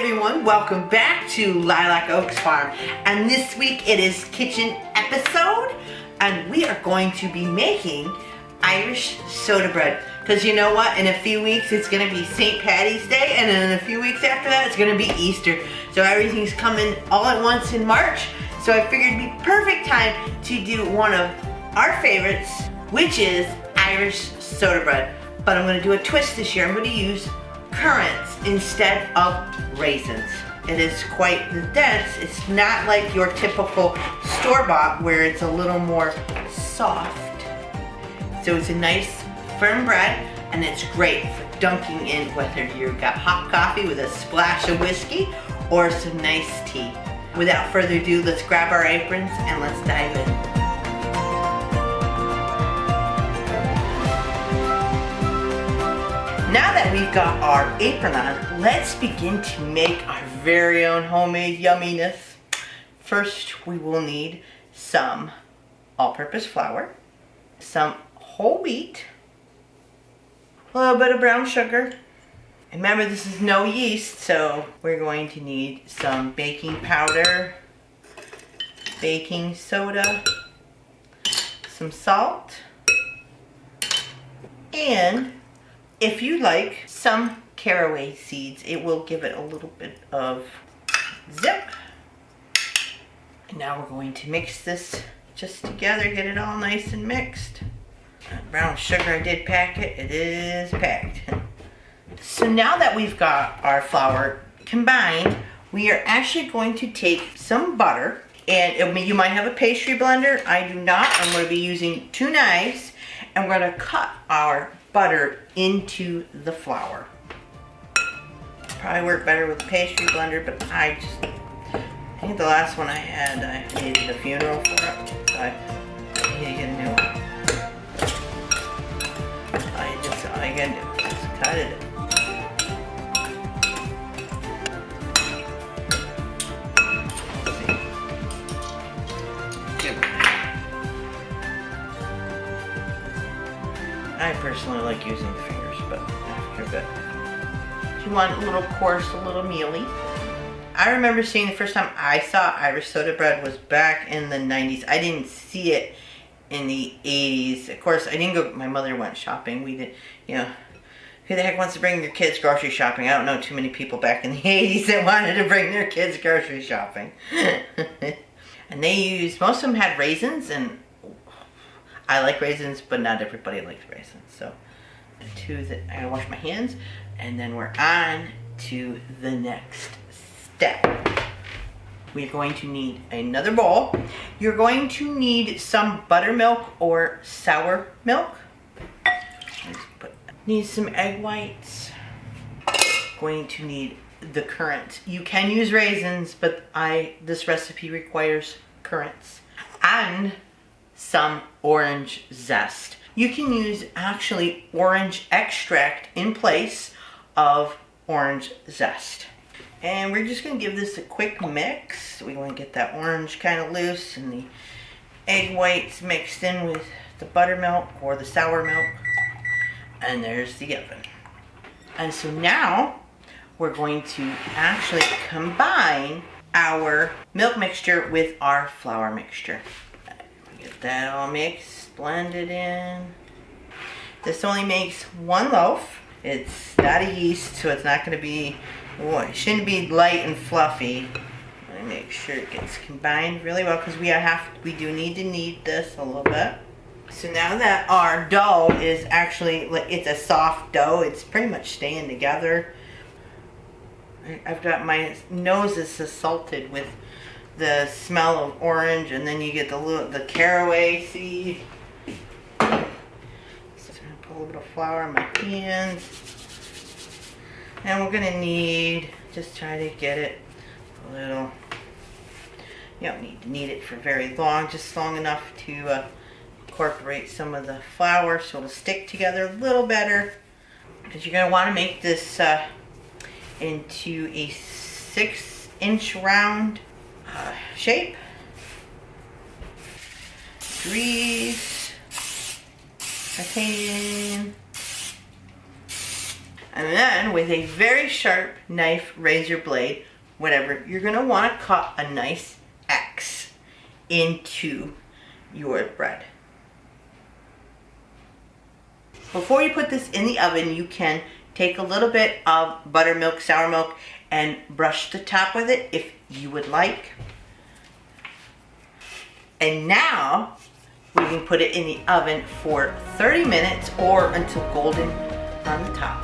everyone, welcome back to Lilac Oaks Farm, and this week it is kitchen episode, and we are going to be making Irish soda bread, because you know what, in a few weeks it's going to be St. Patty's Day, and then in a few weeks after that it's going to be Easter, so everything's coming all at once in March, so I figured it'd be perfect time to do one of our favorites, which is Irish soda bread. But I'm going to do a twist this year. I'm going to use currants instead of raisins. It is quite dense. It's not like your typical store-bought where it's a little more soft. So it's a nice firm bread, and it's great for dunking in whether you've got hot coffee with a splash of whiskey or some nice tea. Without further ado, let's grab our aprons and let's dive in. Now that we've got our apron on, let's begin to make our very own homemade yumminess. First, we will need some all-purpose flour, some whole wheat, a little bit of brown sugar. And remember, this is no yeast, so we're going to need some baking powder, baking soda, some salt, and if you like, some caraway seeds. It will give it a little bit of zip. And now we're going to mix this just together, get it all nice and mixed. Brown sugar, I did pack it. It is packed. So now that we've got our flour combined, we are actually going to take some butter, and you might have a pastry blender. I do not. I'm going to be using 2 knives, and we're going to cut our butter into the flour. Probably work better with a pastry blender, but I think the last one I had, I needed a funeral for it, so I need to get a new one. All I can do is cut it. I personally like using the fingers, but after a bit. If you want a little coarse, a little mealy. I remember seeing the first time I saw Irish soda bread was back in the 90s. I didn't see it in the 80s. Of course, I didn't go, my mother went shopping. We did, you know, who the heck wants to bring their kids grocery shopping? I don't know too many people back in the 80s that wanted to bring their kids grocery shopping. And they used, most of them had raisins, and I like raisins, but not everybody likes raisins. So, I gotta wash my hands, and then we're on to the next step. We're going to need another bowl. You're going to need some buttermilk or sour milk. Need some egg whites. Going to need the currants. You can use raisins, but this recipe requires currants. And some orange zest. You can use actually orange extract in place of orange zest. And we're just going to give this a quick mix. We want to get that orange kind of loose and the egg whites mixed in with the buttermilk or the sour milk. And there's the oven. And so now we're going to actually combine our milk mixture with our flour mixture. Get that all mixed, blended in. This only makes 1 loaf. It's not a yeast, so it's not going to be, it shouldn't be light and fluffy. Let me make sure it gets combined really well, because we do need to knead this a little bit. So now that our dough is actually, it's a soft dough, it's pretty much staying together. I've got my nose is assaulted with the smell of orange, and then you get the caraway seed. So I'm gonna put a little bit of flour in my hands, and we're gonna need, just try to get it a little. You don't need to knead it for very long, just long enough to incorporate some of the flour so it'll stick together a little better. Because you're gonna want to make this into a 6-inch round shape. Grease, titanium, And then with a very sharp knife, razor blade, whatever, you're gonna wanna cut a nice X into your bread. Before you put this in the oven, you can take a little bit of buttermilk, sour milk, and brush the top with it if you would like. And now we can put it in the oven for 30 minutes or until golden on the top.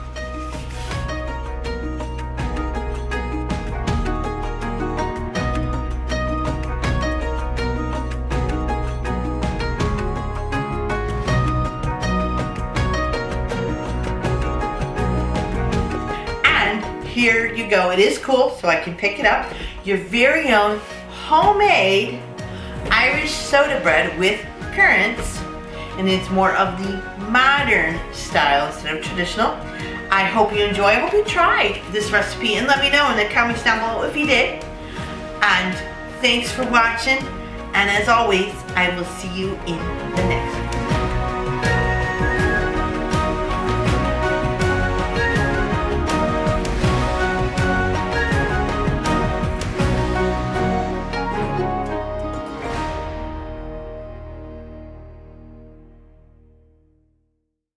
And here you go. It is cool, so I can pick it up. Your very own homemade Irish soda bread with currants, and it's more of the modern style instead of traditional. I hope you enjoy. I hope you tried this recipe, and let me know in the comments down below if you did. And thanks for watching, and as always, I will see you in the next one.